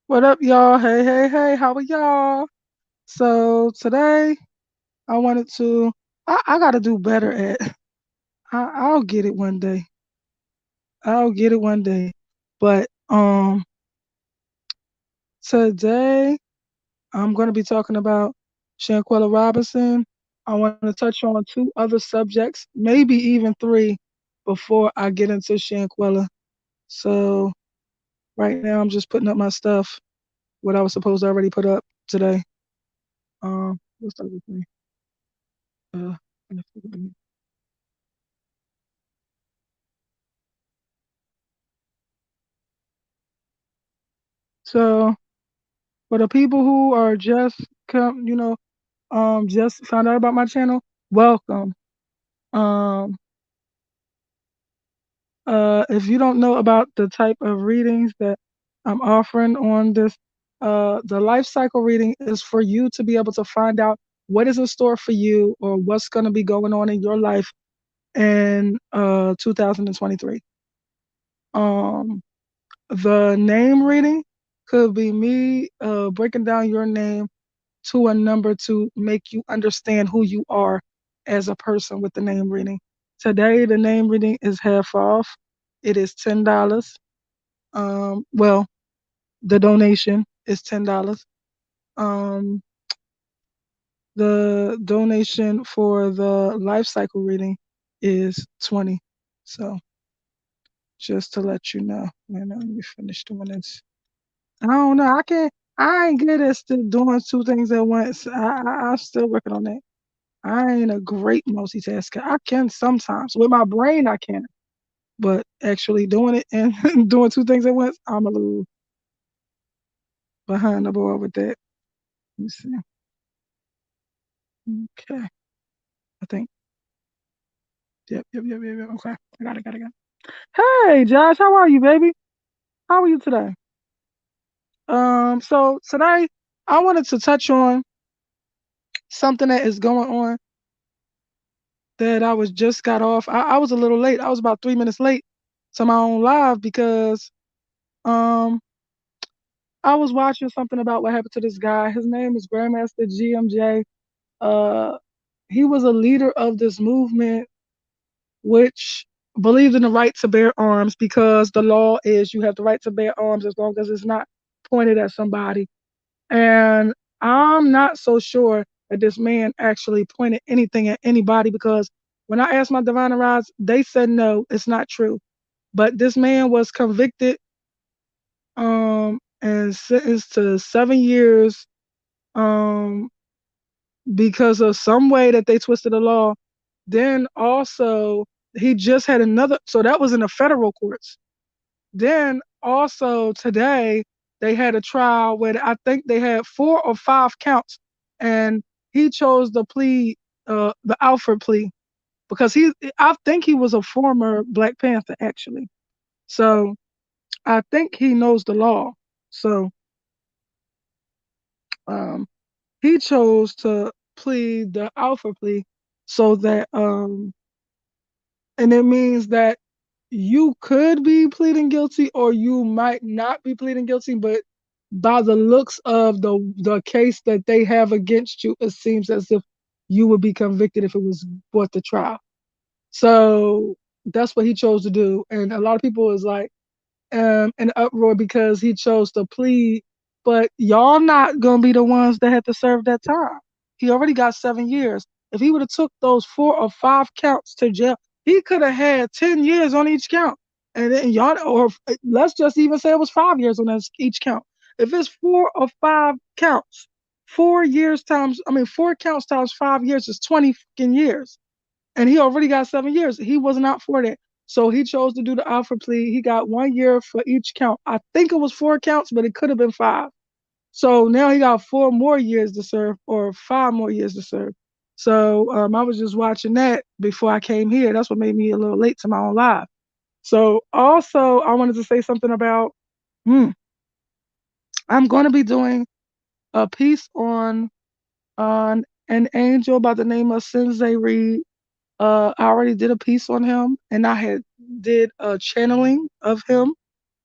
What up, y'all? Hey, hey, hey, how are y'all? So today I wanted to, I gotta do better at, I'll get it one day. I'll get it one day. But today I'm gonna be talking about Shanquella Robinson. I want to touch on two other subjects, maybe even three, before I get into Shanquella. So right now I'm just putting up my stuff, what I was supposed to already put up today. What's the other thing? Uh, So for the people who are just just found out about my channel, welcome. Um, if you don't know about the type of readings that I'm offering on this, the life cycle reading is for you to be able to find out what is in store for you or what's going to be going on in your life in 2023. Um, the name reading could be me breaking down your name to a number to make you understand who you are as a person with the name reading. Today, the name reading is half off. It is $10. Well, the donation is $10. Um, the donation for the life cycle reading is 20. So just to let you know. Man, let me finish doing this. I don't know. I can't. I ain't good at still doing two things at once. I'm still working on that. I ain't a great multitasker. I can sometimes. With my brain, I can. But actually doing it and doing two things at once, I'm a little behind the ball with that. Let me see. Okay. I think. Yep. Okay. I got it. Hey, Josh, how are you, baby? How are you today? So today I wanted to touch on something that is going on that I was just got off. I was a little late. I was about 3 minutes late to my own live because um I was watching something about what happened to this guy. His name is Grandmaster GMJ. Uh, he was a leader of this movement which believed in the right to bear arms because the law is you have the right to bear arms as long as it's not pointed at somebody. And I'm not so sure that this man actually pointed anything at anybody because when I asked my divine rise, they said no, it's not true. But this man was convicted and sentenced to 7 years um because of some way that they twisted the law. Then also he just had another, so that was in the federal courts. Then also today they had a trial where I think they had 4 or 5 counts, and he chose the plea, the Alford plea, because I think he was a former Black Panther actually. So I think he knows the law. So um, he chose to plead the Alpha plea so that and it means that you could be pleading guilty or you might not be pleading guilty, but by the looks of the case that they have against you, it seems as if you would be convicted if it was brought to trial. So that's what he chose to do. And a lot of people is like, an uproar because he chose to plead, but y'all not gonna be the ones that had to serve that time. He already got 7 years. If he would have took those 4 or 5 counts to jail, he could have had 10 years on each count. And then y'all, or let's just even say it was 5 years on each count. If it's 4 or 5 counts, 4 years times, I mean, 4 counts times 5 years is 20 fucking years, and he already got 7 years. He was not for that. So he chose to do the Alfred plea. He got 1 year for each count. I think it was 4 counts, but it could have been 5. So now he got 4 more years to serve or 5 more years to serve. So I was just watching that before I came here. That's what made me a little late to my own live. So also I wanted to say something about hmm, I'm going to be doing a piece on an angel by the name of Sensei Reed. I already did a piece on him, and I had did a channeling of him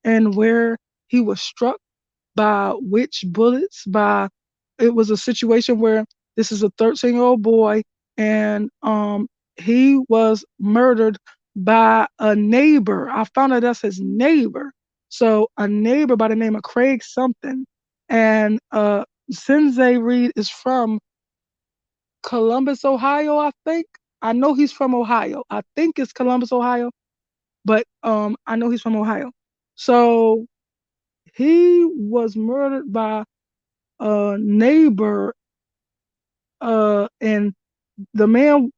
and where he was struck. by which bullets, by it was a situation where this is a 13-year-old boy, and he was murdered by a neighbor. I found out that's his neighbor. So a neighbor by the name of Craig something. And Sensei Reed is from Columbus, Ohio, I think. I know he's from Ohio. I think it's Columbus, Ohio, but I know he's from Ohio. So he was murdered by a neighbor, and the man,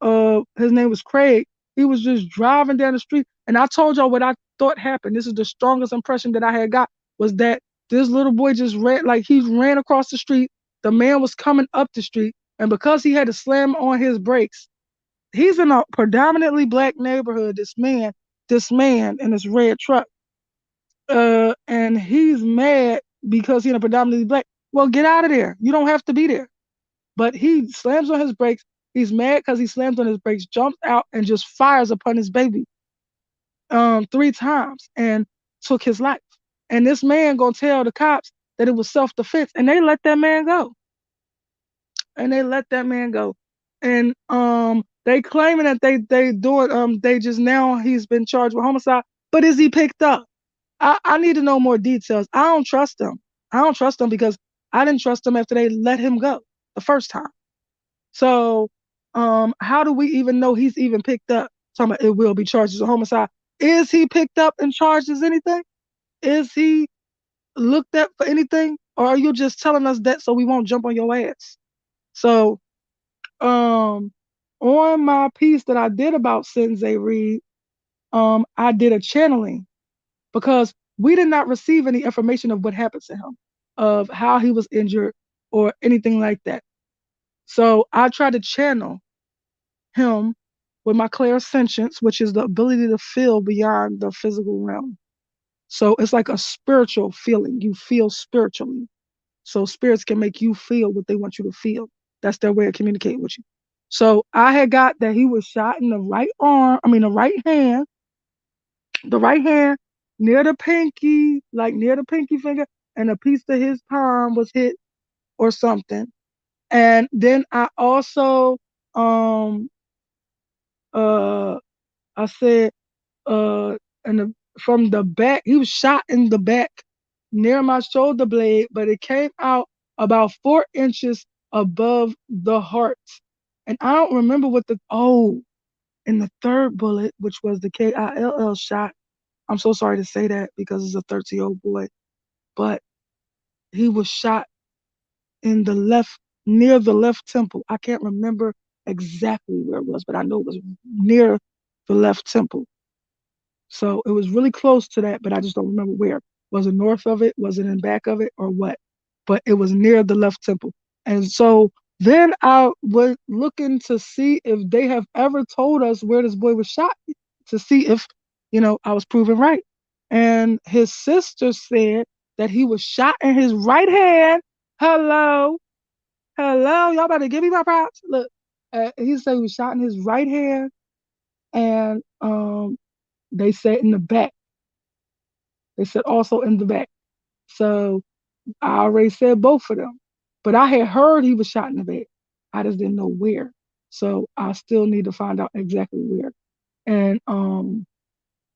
his name was Craig. He was just driving down the street, and I told y'all what I thought happened. This is the strongest impression that I had got, was that this little boy just ran, like he ran across the street. The man was coming up the street, and because he had to slam on his brakes, he's in a predominantly black neighborhood. This man in his red truck, and he's mad because he's in a predominantly black. Well, get out of there. You don't have to be there. But he slams on his brakes. He's mad because he slams on his brakes, jumps out, and just fires upon his baby 3 times and took his life. And this man gonna tell the cops that it was self-defense, and they let that man go. And they let that man go. And they claiming that they doing they just now he's been charged with homicide. But is he picked up? I need to know more details. I don't trust him. I don't trust him because I didn't trust him after they let him go the first time. So, how do we even know he's even picked up? Talking about it will be charged as a homicide. Is he picked up and charged as anything? Is he looked at for anything? Or are you just telling us that so we won't jump on your ass? So, um, on my piece that I did about Sensei Reed, I did a channeling because we did not receive any information of what happened to him, of how he was injured or anything like that. So I tried to channel him with my clairsentience, which is the ability to feel beyond the physical realm. So it's like a spiritual feeling. You feel spiritually. So spirits can make you feel what they want you to feel. That's their way of communicating with you. So I had got that he was shot in the right arm, I mean the right hand near the pinky, like near the pinky finger, and a piece of his palm was hit or something. And then I also um uh I said and from the back. He was shot in the back near my shoulder blade, but it came out about 4 inches above the heart. And I don't remember what in the third bullet, which was the KILL shot. I'm so sorry to say that because it's a 13-year-old boy, but he was shot in the left, near the left temple. I can't remember exactly where it was, but I know it was near the left temple. So it was really close to that, but I just don't remember where. Was it north of it? Was it in back of it or what? But it was near the left temple. And so then I was looking to see if they have ever told us where this boy was shot to see if, I was proven right. And his sister said that he was shot in his right hand. Hello, hello, y'all better give me my props. Look, he said he was shot in his right hand, and they said in the back. They said also in the back. So I already said both of them. But I had heard he was shot in the back. I just didn't know where. So I still need to find out exactly where. And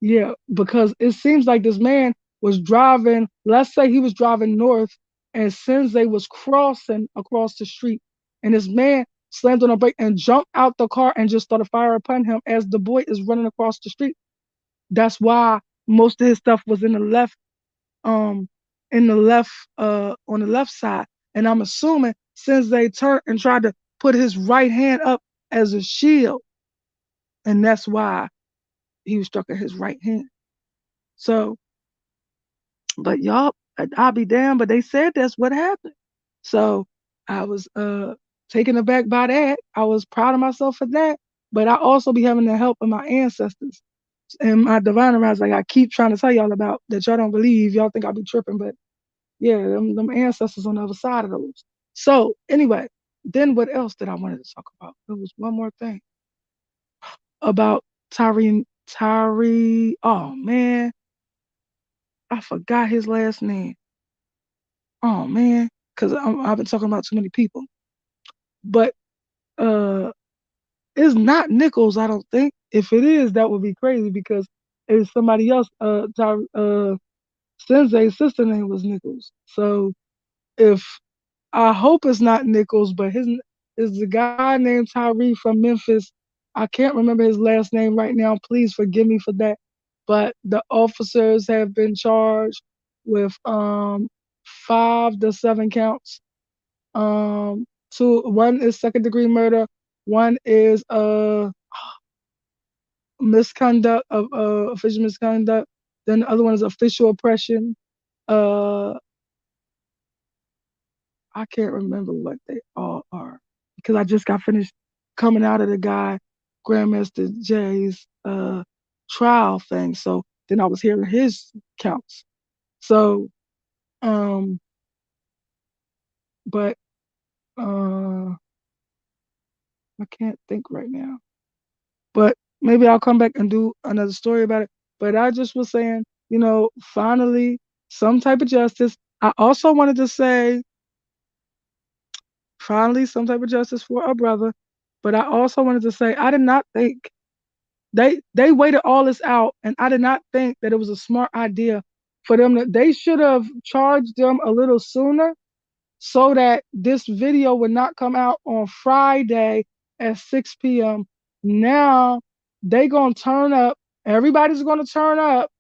yeah, because it seems like this man was driving, let's say he was driving north and Sensei was crossing across the street. And this man slammed on a brake and jumped out the car and just started firing upon him as the boy is running across the street. That's why most of his stuff was um in the left on the left side. And I'm assuming since they turned and tried to put his right hand up as a shield, and that's why he was struck at his right hand. So, but y'all, I'll be damned, but they said that's what happened. So I was taken aback by that. I was proud of myself for that. But I also be having the help of my ancestors and my divine around, like I keep trying to tell y'all about that y'all don't believe. Y'all think I'll be tripping, but yeah, them ancestors on the other side of those. So anyway, then what else did I wanted to talk about? There was one more thing about Tyree. Tyree. Oh man, I forgot his last name. Oh man, because I've been talking about too many people. But uh, it's not Nichols. I don't think. If it is, that would be crazy because it's somebody else. Sensei's sister name was Nichols. So if I hope it's not Nichols, but his is the guy named Tyree from Memphis. I can't remember his last name right now. Please forgive me for that. But the officers have been charged with 5 to 7 counts. One is second degree murder, one is misconduct of official misconduct, then the other one is official oppression. Uh I can't remember what they all are because I just got finished coming out of the guy Grandmaster Jay's trial thing. So then I was hearing his counts. So um but I can't think right now. But maybe I'll come back and do another story about it. But I just was saying, finally some type of justice. I also wanted to say finally some type of justice for our brother. But I also wanted to say I did not think they waited all this out, and I did not think that it was a smart idea for them to. They should have charged them a little sooner so that this video would not come out on Friday at 6 p.m. Now they gonna turn up. Everybody's gonna turn up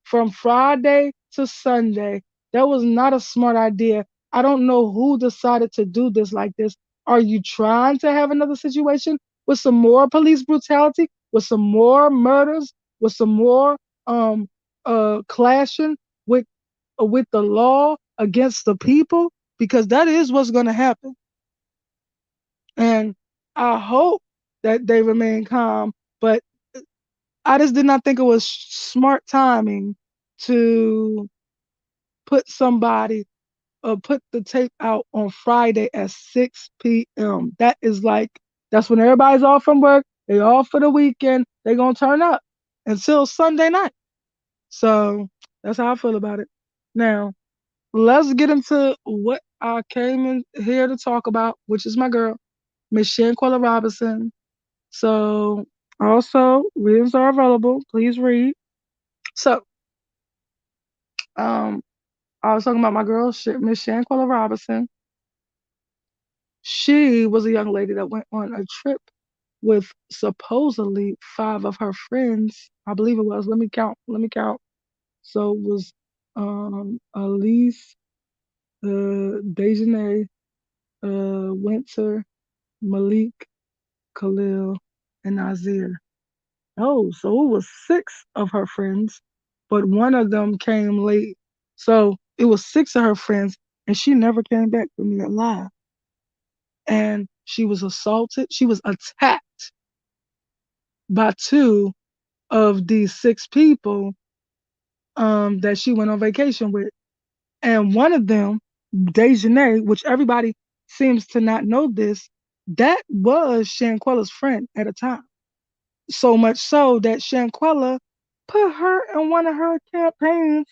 from Friday to Sunday. That was not a smart idea. I don't know who decided to do this like this. Are you trying to have another situation with some more police brutality, with some more murders, with some more clashing with with the law against the people? Because that is what's going to happen. And I hope that they remain calm, but I just did not think it was smart timing to put somebody put the tape out on Friday at 6 p.m. That's when everybody's off from work. They off for the weekend. They're gonna turn up until Sunday night. So that's how I feel about it. Now let's get into what I came in here to talk about, which is my girl, Miss Shanquella Robinson. So also readings are available. Please read. So um I was talking about my girl, Miss Shanquella Robinson. She was a young lady that went on a trip with supposedly 5 of her friends. I believe it was. Let me count. Let me count. So it was Elise, Dejanay, Winter, Malik, Khalil, and Nazir. Oh, so it was 6 of her friends, but one of them came late. So it was 6 of her friends, and she never came back from me alive. And she was assaulted. She was attacked by 2 of these 6 people that she went on vacation with. And one of them, Dejanay, which everybody seems to not know this, that was Shanquella's friend at a time. So much so that Shanquella put her in one of her campaigns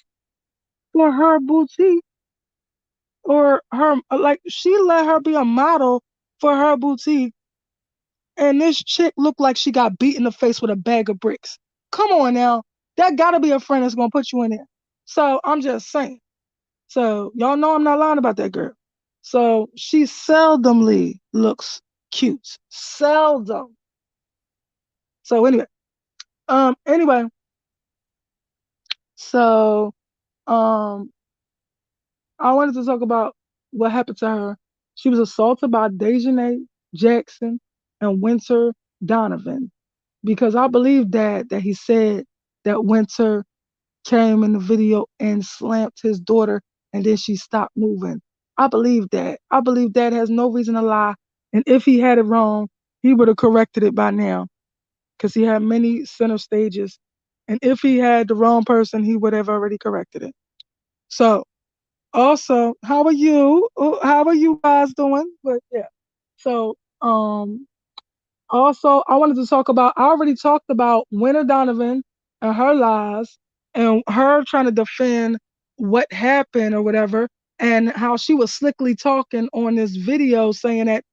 for her boutique or her, like, she let her be a model for her boutique. And this chick looked like she got beat in the face with a bag of bricks. Come on now. That gotta be a friend that's gonna put you in there. So I'm just saying. So y'all know I'm not lying about that girl. So she seldomly looks cute. Seldom. So anyway, so um I wanted to talk about what happened to her. She was assaulted by Dejanay Jackson and Winter Donovan because I believe that he said that Winter came in the video and slammed his daughter and then she stopped moving. I believe that. I believe that has no reason to lie. And if he had it wrong, he would have corrected it by now because he had many center stages. And if he had the wrong person, he would have already corrected it. So also, how are you? How are you guys doing? But yeah. So also I wanted to talk about I already talked about Winter Donovan and her lies and her trying to defend what happened or whatever. and how she was slickly talking on this video saying that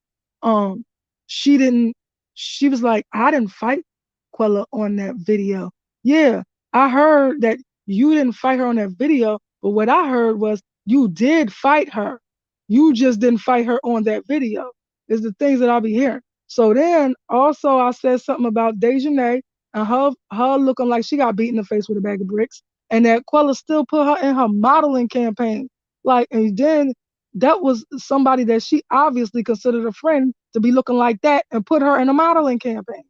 um she didn't she was like, I didn't fight Quella on that video. Yeah, I heard that you didn't fight her on that video, but what I heard was you did fight her. You just didn't fight her on that video. Is the things that I'll be hearing. So then also I said something about Dejanay and her looking like she got beat in the face with a bag of bricks, and that Quella still put her in her modeling campaign. Like, and then that was somebody that she obviously considered a friend to be looking like that and put her in a modeling campaign.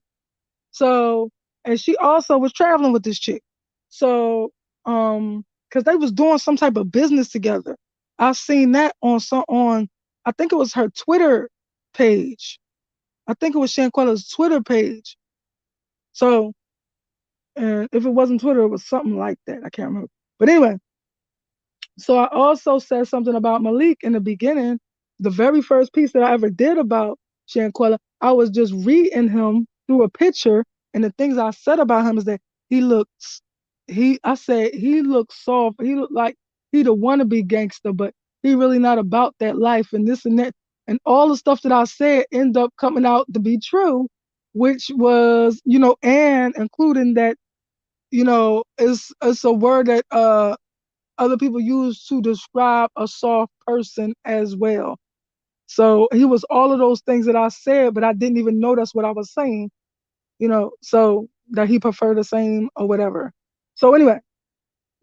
So, and she also was traveling with this chick. So, because they was doing some type of business together. I seen that I think it was her Twitter page. I think it was Shanquella's Twitter page. So, and if it wasn't Twitter, it was something like that. I can't remember. But anyway, so I also said something about Malik in the beginning. The very first piece that I ever did about Shanquella, I was just reading him through a picture, and the things I said about him is that he looks, I said he looks soft. He looked like he the wannabe gangster, but he really not about that life and this and that. And all the stuff that I said end up coming out to be true, which was, and including that, it's a word that other people use to describe a soft person as well. So he was all of those things that I said, but I didn't even know that's what I was saying, so that he preferred the same or whatever. So anyway,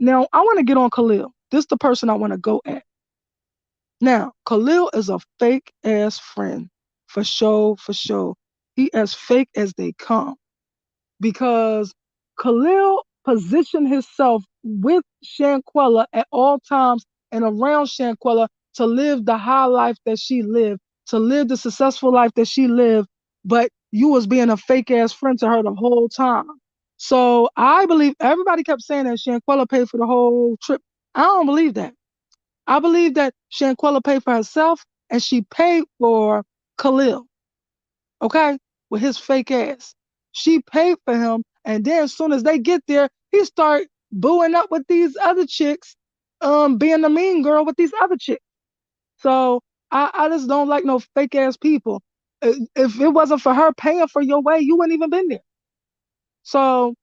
now I want to get on Khalil. This is the person I want to go at. Now, Khalil is a fake ass friend. For sure, for sure. He as fake as they come, because Khalil positioned himself with Shanquella at all times and around Shanquella to live the high life that she lived, to live the successful life that she lived, but you was being a fake ass friend to her the whole time. So I believe everybody kept saying that Shanquella paid for the whole trip. I don't believe that. I believe that Shanquella paid for herself and she paid for Khalil, okay, with his fake ass. She paid for him, and then as soon as they get there, he start booing up with these other chicks, being the mean girl with these other chicks. So I just don't like no fake ass people. If it wasn't for her paying for your way, you wouldn't even been there. So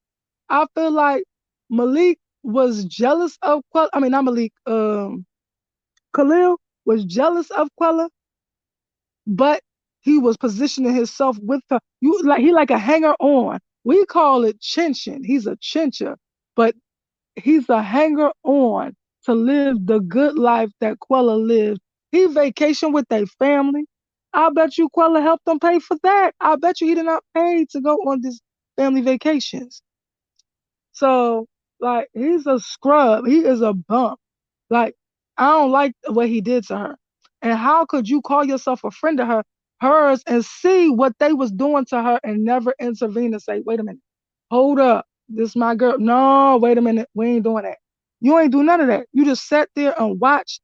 I feel like Malik was jealous of Quella. I mean, not Malik. Khalil was jealous of Quella, but he was positioning himself with her. He like a hanger on. We call it chinchin. He's a chincher, but he's a hanger on to live the good life that Quella lived. He vacationed with their family. I bet you Quella helped them pay for that. I bet you he did not pay to go on these family vacations. So, like, he's a scrub. He is a bump. Like, I don't like what he did to her. And how could you call yourself a friend of hers, and see what they was doing to her and never intervene and say, wait a minute, hold up, this my girl. No, wait a minute, we ain't doing that. You ain't do none of that. You just sat there and watched,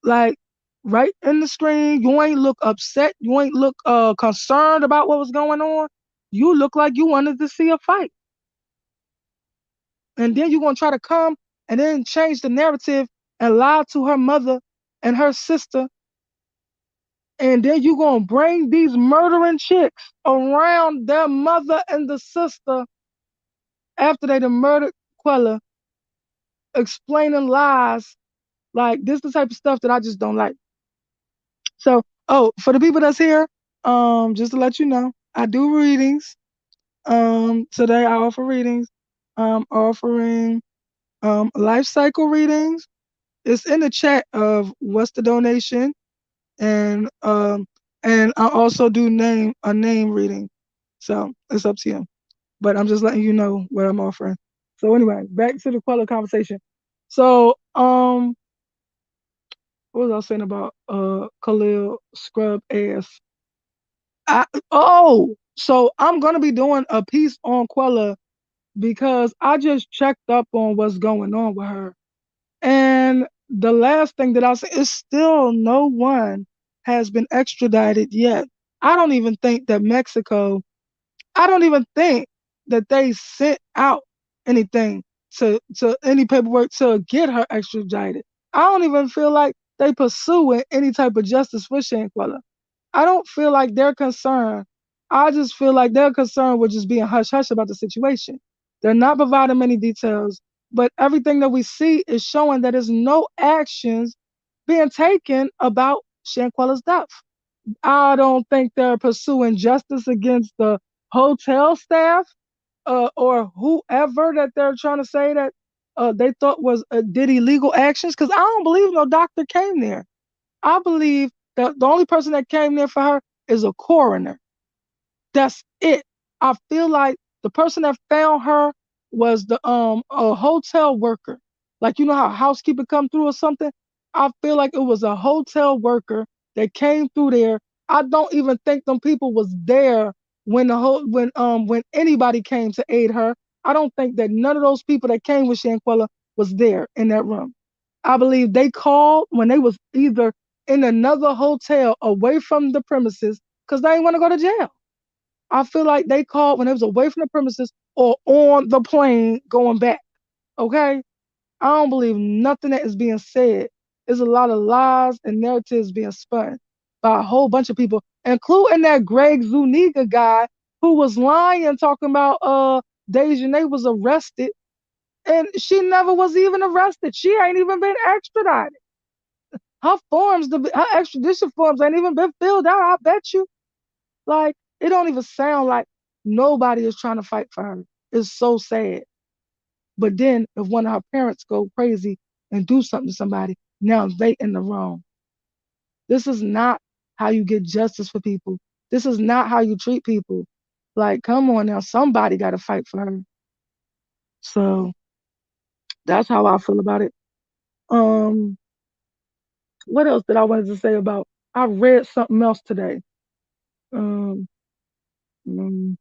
like, right in the screen. You ain't look upset. You ain't look concerned about what was going on. You look like you wanted to see a fight. And then you're gonna try to come and then change the narrative and lie to her mother and her sister, and then you're gonna bring these murdering chicks around their mother and the sister after they done murdered Quella, explaining lies. Like, this is the type of stuff that I just don't like. So, oh, for the people that's here, just to let you know, I do readings. Today I offer readings. Offering life cycle readings. It's in the chat of what's the donation, and I also do a name reading. So it's up to you. But I'm just letting you know what I'm offering. So anyway, back to the Quella conversation. So what was I saying about Khalil scrub ass? So I'm gonna be doing a piece on Quella because I just checked up on what's going on with her. And the last thing that I'll say is still no one has been extradited yet. I don't even think that I don't even think that they sent out anything to any paperwork to get her extradited. I don't even feel like they pursuing any type of justice for Shanquella. I don't feel like they're concerned. I just feel like they're concerned with just being hush hush about the situation. They're not providing many details, but everything that we see is showing that there's no actions being taken about Shanquella's death. I don't think they're pursuing justice against the hotel staff or whoever that they're trying to say that they thought was did illegal actions. Because I don't believe no doctor came there. I believe that the only person that came there for her is a coroner. That's it. I feel like the person that found her was the a hotel worker. Like you know how a housekeeper come through or something? I feel like it was a hotel worker that came through there. I don't even think them people was there when when anybody came to aid her. I don't think that none of those people that came with Shanquella was there in that room. I believe they called when they was either in another hotel away from the premises because they didn't want to go to jail. I feel like they called when it was away from the premises or on the plane going back. Okay? I don't believe nothing that is being said. There's a lot of lies and narratives being spun by a whole bunch of people, including that Greg Zuniga guy who was lying, talking about Dejanay was arrested, and she never was even arrested. She ain't even been extradited. Her forms, her extradition forms ain't even been filled out. I bet you. Like, it don't even sound like nobody is trying to fight for her. It's so sad. But then if one of her parents go crazy and do something to somebody, now they in the wrong. This is not how you get justice for people. This is not how you treat people. Like, come on now, somebody got to fight for her. So that's how I feel about it. Um, what else did I wanted to say about? I read something else today. Um, mm,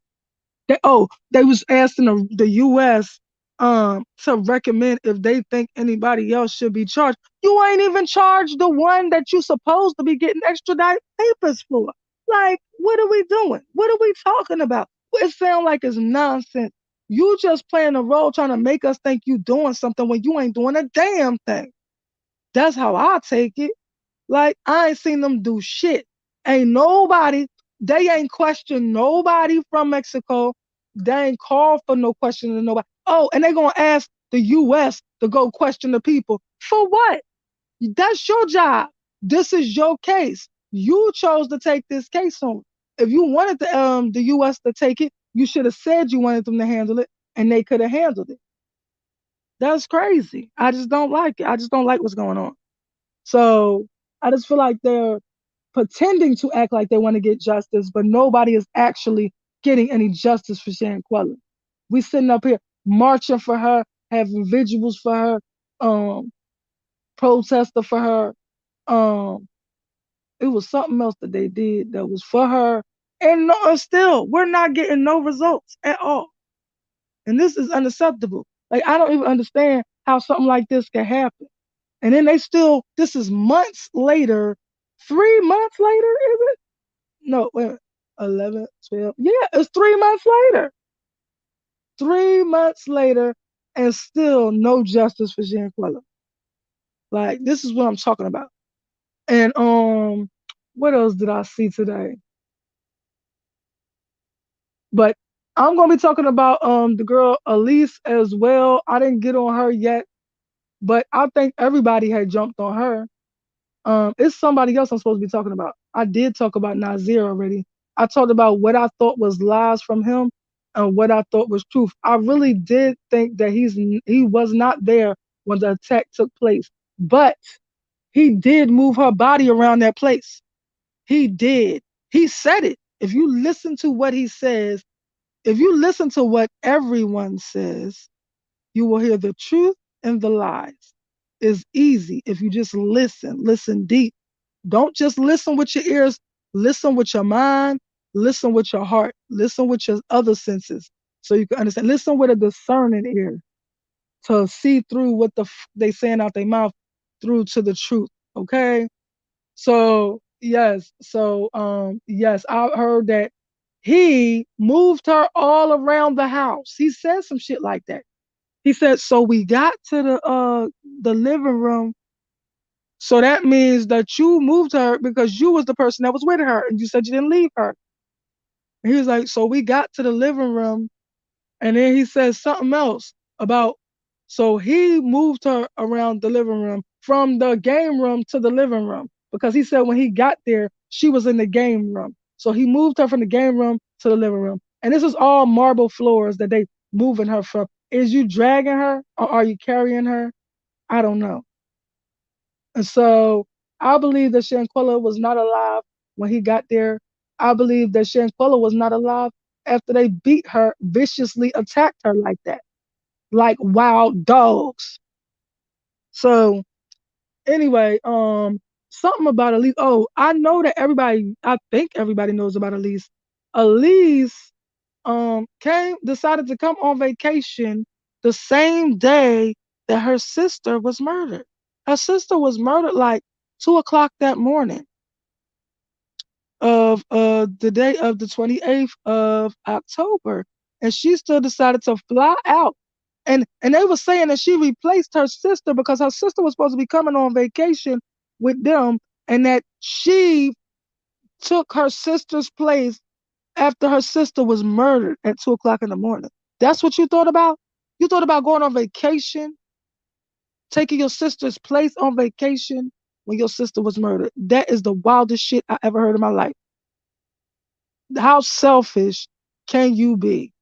they was asking the U.S. To recommend if they think anybody else should be charged. You ain't even charged the one that you supposed to be getting extradited papers for. Like, what are we doing? What are we talking about? It sounds like it's nonsense. You just playing a role trying to make us think you doing something when you ain't doing a damn thing. That's how I take it. Like, I ain't seen them do shit. Ain't nobody, they ain't questioned nobody from Mexico. They ain't called for no question to nobody. Oh, and they gonna ask the US to go question the people. For what? That's your job. This is your case. You chose to take this case on. If you wanted the US to take it, you should have said you wanted them to handle it, and they could have handled it. That's crazy. I just don't like it. I just don't like what's going on. So I just feel like they're pretending to act like they want to get justice, but nobody is actually getting any justice for Shanquella. We sitting up here marching for her, having vigils for her, um, protester for her. Um, it was something else that they did that was for her, and no, and still we're not getting no results at all. And this is unacceptable. Like I don't even understand how something like this can happen. And then they still, this is months later, 3 months later, is it? No, wait, 11, 12. Yeah, it's 3 months later. 3 months later, and still no justice for Shanquella. Like, this is what I'm talking about. And what else did I see today? But I'm gonna be talking about the girl Elise as well. I didn't get on her yet, but I think everybody had jumped on her. It's somebody else I'm supposed to be talking about. I did talk about Nazir already. I talked about what I thought was lies from him and what I thought was truth. I really did think that he was not there when the attack took place, but he did move her body around that place. He did. He said it. If you listen to what he says, if you listen to what everyone says, you will hear the truth and the lies. It's easy if you just listen deep. Don't just listen with your ears, listen with your mind, listen with your heart, listen with your other senses so you can understand. Listen with a discerning ear to see through what they saying out their mouth through to the truth. Okay? So, yes, I heard that he moved her all around the house. He said some shit like that. He said, so we got to the living room. So that means that you moved her because you was the person that was with her and you said you didn't leave her. And he was like, so we got to the living room and then he says something else about, so he moved her around the living room from the game room to the living room because he said when he got there, she was in the game room. So he moved her from the game room to the living room. And this is all marble floors that they moving her from. Is you dragging her or are you carrying her? I don't know. And so I believe that Shanquella was not alive when he got there. I believe that Shanquella was not alive after they beat her, viciously attacked her like that, like wild dogs. So anyway, something about Elise. Oh, I know that everybody, I think everybody knows about Elise. Elise decided to come on vacation the same day that her sister was murdered. Her sister was murdered like 2 o'clock that morning of the day of the 28th of October. And she still decided to fly out. And they were saying that she replaced her sister because her sister was supposed to be coming on vacation with them, and that she took her sister's place after her sister was murdered at 2 o'clock in the morning. That's what you thought about? You thought about going on vacation, taking your sister's place on vacation when your sister was murdered. That is the wildest shit I ever heard in my life. How selfish can you be?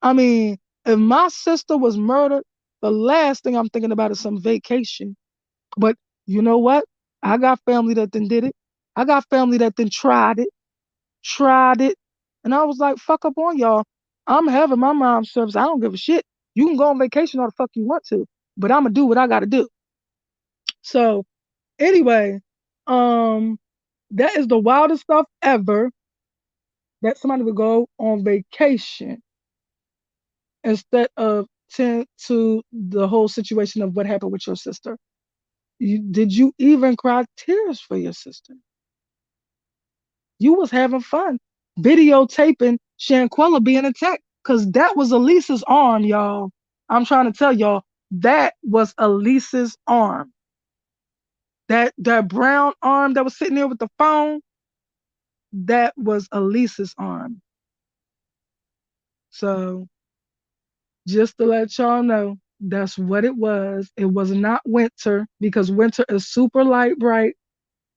I mean, if my sister was murdered, the last thing I'm thinking about is some vacation. But you know what? I got family that then did it. I got family that then tried it. And I was like, fuck up on y'all. I'm having my mom's service. I don't give a shit. You can go on vacation all the fuck you want to, but I'm gonna do what I gotta do. So anyway, um, that is the wildest stuff ever that somebody would go on vacation instead of tend to the whole situation of what happened with your sister. Did you even cry tears for your sister? You was having fun videotaping Shanquella being attacked because that was Elisa's arm, y'all. I'm trying to tell y'all that was Elisa's arm. That brown arm that was sitting there with the phone, that was Elisa's arm. So just to let y'all know, that's what it was. It was not Winter because Winter is super light bright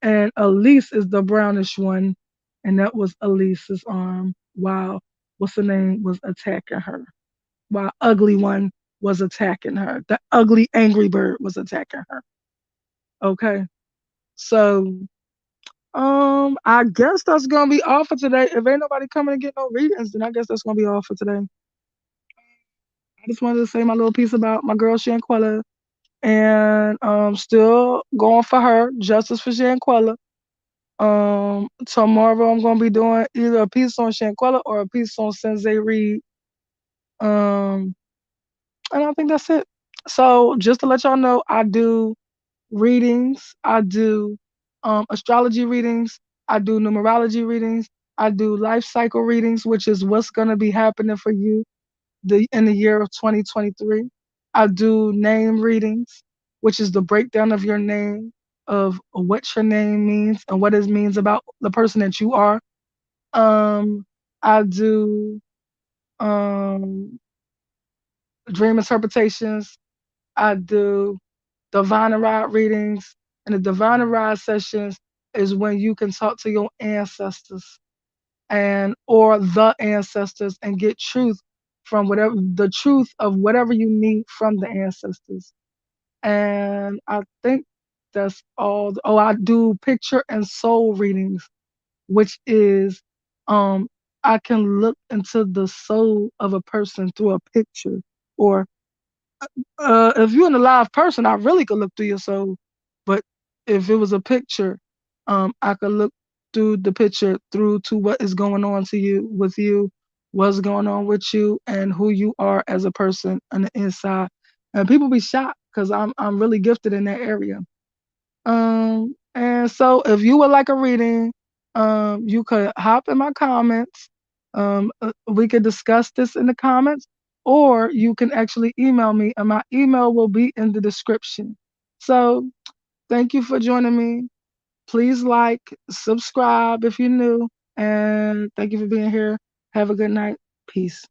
and Elise is the brownish one. And that was Elise's arm while what's the name was attacking her. While Ugly One was attacking her. The ugly angry bird was attacking her. Okay. So I guess that's gonna be all for today. If ain't nobody coming to get no readings, then I guess that's gonna be all for today. I just wanted to say my little piece about my girl Shanquella and still going for her, justice for Shanquella. Tomorrow I'm gonna be doing either a piece on Shanquella or a piece on Sensei Reed. Um, and I think that's it. So just to let y'all know, I do readings, I do astrology readings, I do numerology readings, I do life cycle readings, which is what's gonna be happening for you in the year of 2023. I do name readings, which is the breakdown of your name, of what your name means and what it means about the person that you are. Um, I do dream interpretations. I do divine and ride readings. And the divine and ride sessions is when you can talk to your ancestors and or the ancestors and get truth from whatever the truth of whatever you need from the ancestors. And I think that's all. Oh, I do picture and soul readings, which is um I can look into the soul of a person through a picture. Or if you're an alive person, I really could look through your soul. But if it was a picture, I could look through the picture through to what is going on to you with you, what's going on with you, and who you are as a person on the inside. And people be shocked because I'm really gifted in that area. And so if you would like a reading, you could hop in my comments. We could discuss this in the comments, or you can actually email me, and my email will be in the description. So Thank you for joining me. Please like, subscribe if you're new, and thank you for being here. Have a good night. Peace.